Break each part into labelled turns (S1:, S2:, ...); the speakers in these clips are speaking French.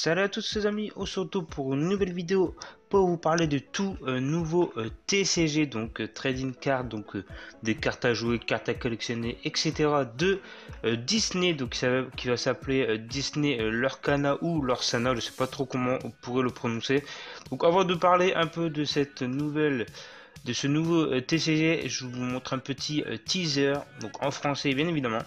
S1: Salut à tous les amis, on se retrouve pour une nouvelle vidéo pour vous parler de tout nouveau TCG, donc Trading Card, donc des cartes à jouer, cartes à collectionner, etc. de Disney, donc qui va s'appeler Disney Lorcana ou Lorsana, je sais pas trop comment on pourrait le prononcer. Donc avant de parler un peu de cette nouvelle, de ce nouveau TCG, je vous montre un petit teaser, donc en français bien évidemment.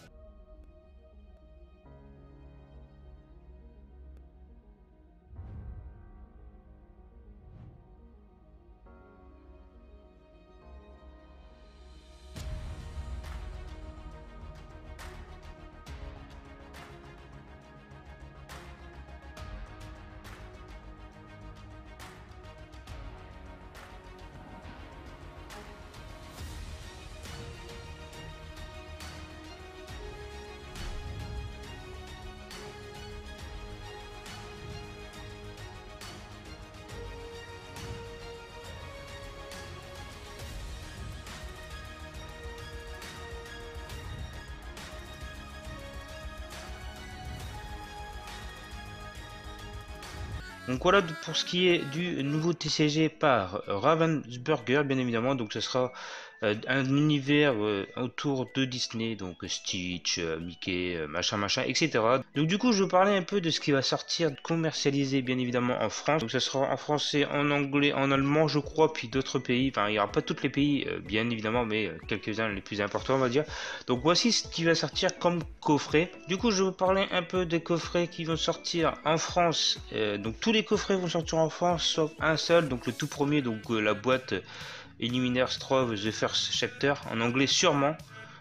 S1: Donc voilà pour ce qui est du nouveau TCG par Ravensburger, bien évidemment. Donc ce sera un univers autour de Disney, donc Stitch, Mickey, machin, etc. Donc du coup, je vais parler un peu de ce qui va sortir commercialisé, bien évidemment, en France. Donc ce sera en français, en anglais, en allemand, je crois, puis d'autres pays. Enfin, il n'y aura pas tous les pays, bien évidemment, mais quelques-uns les plus importants, on va dire. Donc voici ce qui va sortir comme coffret. Du coup, je vais vous parler un peu des coffrets qui vont sortir en France. Donc tous les coffrets vont sortir en France, sauf un seul. Donc le tout premier, donc la boîte Illuminaire Strove The First Chapter, en anglais sûrement.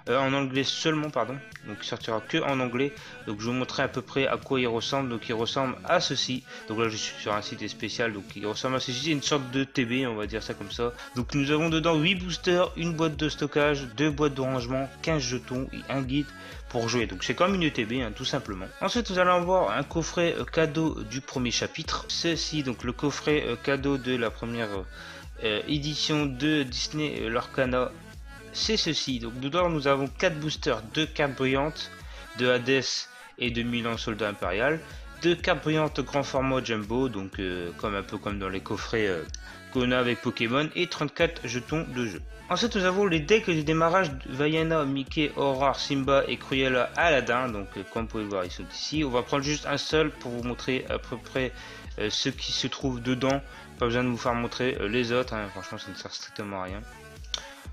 S1: En anglais seulement, pardon. Donc il sortira que en anglais. Donc je vous montrerai à peu près à quoi il ressemble. Donc il ressemble à ceci. Donc là je suis sur un site spécial. Donc il ressemble à ceci. C'est une sorte de TB, on va dire ça comme ça. Donc nous avons dedans 8 boosters, une boîte de stockage, 2 boîtes de rangement, 15 jetons et un guide pour jouer. Donc c'est comme une ETB, hein, tout simplement. Ensuite nous allons avoir un coffret cadeau du premier chapitre. Ceci, donc le coffret cadeau de la première édition de Disney Lorcana, c'est ceci. Donc dedans nous avons 4 boosters, 2 cartes brillantes de Hades et de Milan Soldat Impérial, 2 cartes brillantes grand format jumbo, donc comme un peu comme dans les coffrets qu'on a avec Pokémon, et 34 jetons de jeu. Ensuite nous avons les decks de démarrage de Vaiana, Mickey, Aurore, Simba et Cruella Aladdin. Donc comme vous pouvez voir ils sont ici. On va prendre juste un seul pour vous montrer à peu près ce qui se trouve dedans. Pas besoin de vous faire montrer les autres, hein. Franchement ça ne sert strictement à rien.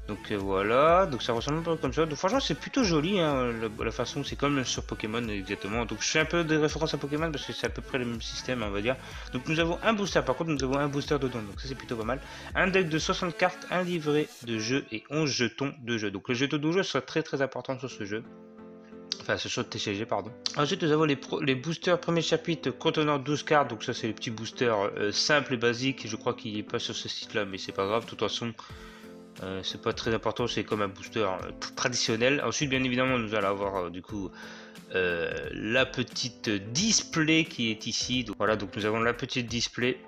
S1: Donc voilà, donc ça ressemble un peu comme ça. Donc franchement c'est plutôt joli, hein, la façon, c'est comme sur Pokémon exactement. Donc je fais un peu des références à Pokémon parce que c'est à peu près le même système, on va dire. Donc nous avons un booster, par contre nous avons un booster dedans, donc ça c'est plutôt pas mal. Un deck de 60 cartes, un livret de jeu et 11 jetons de jeu. Donc les jetons de jeu sont très importants sur ce jeu. Enfin, ce sur TCG, pardon. Ensuite, nous avons les boosters premier chapitre contenant 12 cartes. Donc ça, c'est les petits boosters simples et basiques. Je crois qu'il n'est pas sur ce site-là, mais c'est pas grave. De toute façon, c'est pas très important. C'est comme un booster traditionnel. Ensuite, bien évidemment, nous allons avoir du coup la petite display qui est ici. Donc voilà, donc nous avons la petite display.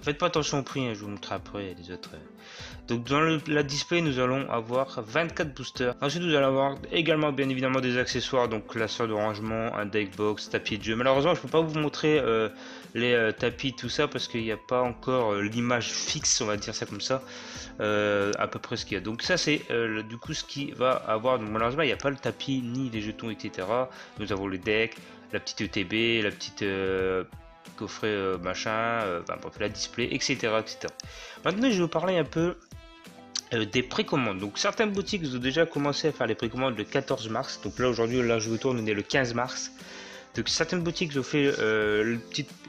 S1: Faites pas attention au prix, hein, je vous montre après les autres. Donc dans la display nous allons avoir 24 boosters. Ensuite nous allons avoir également bien évidemment des accessoires, donc classeur de rangement, un deck box, tapis de jeu. Malheureusement je peux pas vous montrer les tapis, tout ça, parce qu'il n'y a pas encore l'image fixe, on va dire ça comme ça, à peu près ce qu'il y a. Donc ça c'est du coup ce qui va avoir. Donc malheureusement il n'y a pas le tapis ni les jetons, etc. Nous avons les decks, la petite ETB, la petite coffret machin, bref, la display, etc. Maintenant je vais vous parler un peu des précommandes. Donc certaines boutiques ont déjà commencé à faire les précommandes le 14 mars. Donc là aujourd'hui, là je vous tourne, on est le 15 mars. Donc certaines boutiques ont fait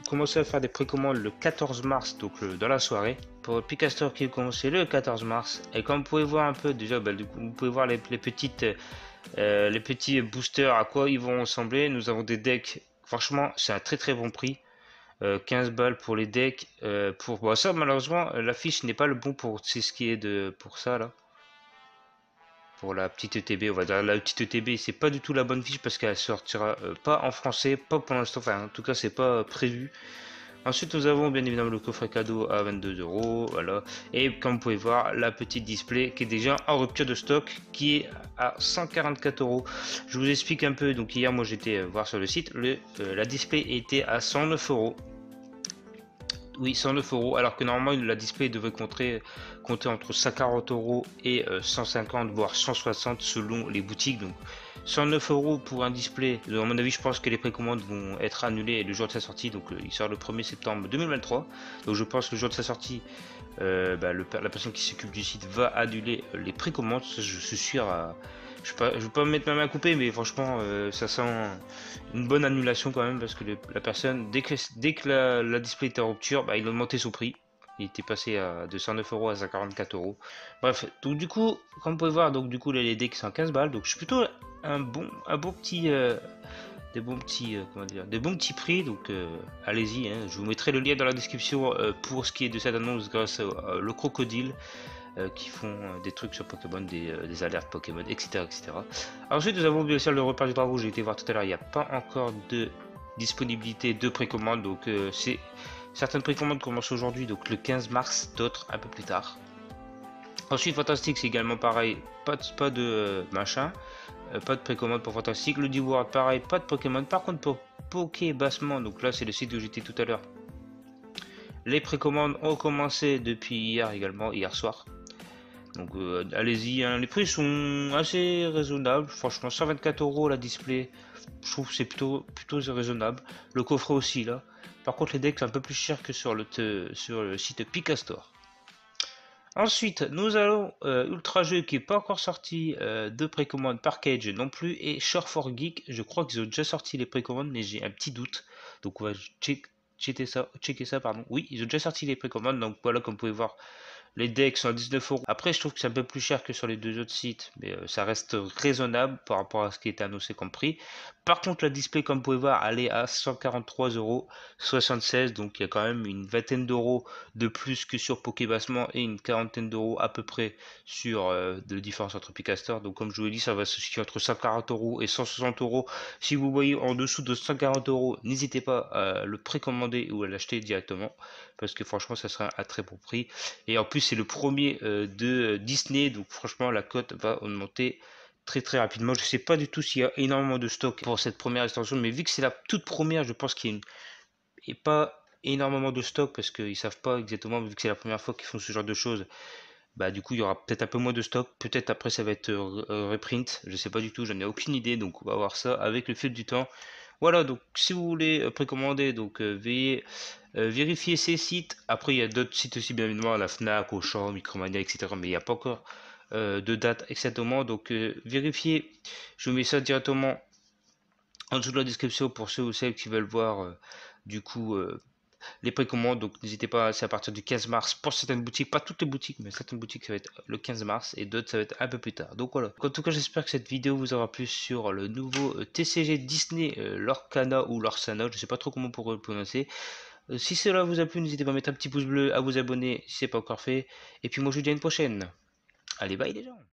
S1: commencé à faire des précommandes le 14 mars, donc dans la soirée. Pour Picastor qui a commencé le 14 mars. Et comme vous pouvez voir un peu déjà, du coup, vous pouvez voir les petits boosters à quoi ils vont ressembler. Nous avons des decks, franchement c'est un très bon prix. 15 balles pour les decks. Bon, ça malheureusement l'affiche n'est pas le bon pour, c'est ce qui est pour ça là, pour la petite ETB, on va dire. La petite ETB c'est pas du tout la bonne fiche parce qu'elle sortira pas en français, pas pour l'instant, enfin en tout cas c'est pas prévu. Ensuite, nous avons bien évidemment le coffret cadeau à 22 €, voilà. Et comme vous pouvez voir, la petite display qui est déjà en rupture de stock, qui est à 144 €. Je vous explique un peu. Donc hier, moi j'étais voir sur le site, la display était à 109 €. Oui, 109 €, alors que normalement la display devrait compter entre 50 € et 150 voire 160 selon les boutiques. Donc 109 € pour un display. Donc, à mon avis, je pense que les précommandes vont être annulées le jour de sa sortie. Donc il sort le 1er septembre 2023. Donc je pense que le jour de sa sortie, la personne qui s'occupe du site va annuler les précommandes. Je suis sûr. Je ne vais pas me mettre ma main à couper, mais franchement, ça sent une bonne annulation quand même, parce que la personne, dès que la display était en rupture, bah, il a augmenté son prix. Il était passé de 109 € à 144 €. Bref, donc du coup, comme vous pouvez voir, donc du coup les LED qui sont à 15 balles. Donc je suis plutôt un bon petit, comment dire, des bons petits prix. Donc allez-y, hein. Je vous mettrai le lien dans la description pour ce qui est de cette annonce grâce au crocodile qui font des trucs sur Pokémon, des alertes Pokémon, etc., etc. Ensuite, nous avons bien sûr le repas du dragon. J'ai été voir tout à l'heure, il n'y a pas encore de disponibilité de précommande. Donc, certaines précommandes commencent aujourd'hui, donc le 15 mars, d'autres un peu plus tard. Ensuite, Fantastique, c'est également pareil, pas de machin, pas de précommande pour Fantastique. Le D-World, pareil, pas de Pokémon. Par contre, pour Pokébassement, donc là, c'est le site où j'étais tout à l'heure. Les précommandes ont commencé depuis hier également, hier soir. Donc allez-y, hein. Les prix sont assez raisonnables. Franchement, 124 € la display, je trouve que c'est plutôt raisonnable. Le coffret aussi là. Par contre, les decks sont un peu plus chers que sur le site Picastore. Ensuite, nous allons Ultra Jeu qui n'est pas encore sorti de précommande par Cage non plus. Et Short for Geek, je crois qu'ils ont déjà sorti les précommandes, mais j'ai un petit doute. Donc on va checker ça, pardon. Oui, ils ont déjà sorti les précommandes. Donc voilà, comme vous pouvez voir, les decks sont à 19 €. Après, je trouve que c'est un peu plus cher que sur les deux autres sites, mais ça reste raisonnable par rapport à ce qui est annoncé comme prix. Par contre, la display, comme vous pouvez voir, elle est à 143,76 €. Donc, il y a quand même une vingtaine d'euros de plus que sur Pokébassement et une quarantaine d'euros à peu près sur de différence entre Picastore. Donc, comme je vous l'ai dit, ça va se situer entre 140 € et 160 €. Si vous voyez en dessous de 140 €, n'hésitez pas à le précommander ou à l'acheter directement, parce que franchement, ça sera un très bon prix. Et en plus, c'est le premier de Disney, donc franchement, la cote va augmenter très rapidement. Je ne sais pas du tout s'il y a énormément de stock pour cette première extension, mais vu que c'est la toute première, je pense qu'il n'y a pas énormément de stock parce qu'ils ne savent pas exactement, vu que c'est la première fois qu'ils font ce genre de choses. Bah, du coup, il y aura peut-être un peu moins de stock. Peut-être après, ça va être reprint. Je ne sais pas du tout, j'en ai aucune idée. Donc, on va voir ça avec le fil du temps. Voilà, donc si vous voulez précommander, donc veuillez vérifier ces sites. Après, il y a d'autres sites aussi, bien évidemment, la Fnac, Auchan, Micromania, etc. Mais il n'y a pas encore de date exactement. Donc, vérifiez. Je vous mets ça directement en dessous de la description pour ceux ou celles qui veulent voir du coup les précommandes. Donc, n'hésitez pas, c'est à partir du 15 mars pour certaines boutiques, pas toutes les boutiques, mais certaines boutiques ça va être le 15 mars et d'autres ça va être un peu plus tard. Donc voilà. En tout cas, j'espère que cette vidéo vous aura plu sur le nouveau TCG Disney Lorcana ou Lorsana, je sais pas trop comment on pourrait le prononcer. Si cela vous a plu, n'hésitez pas à mettre un petit pouce bleu, à vous abonner si c'est pas encore fait. Et puis moi je vous dis à une prochaine. Allez, bye les gens.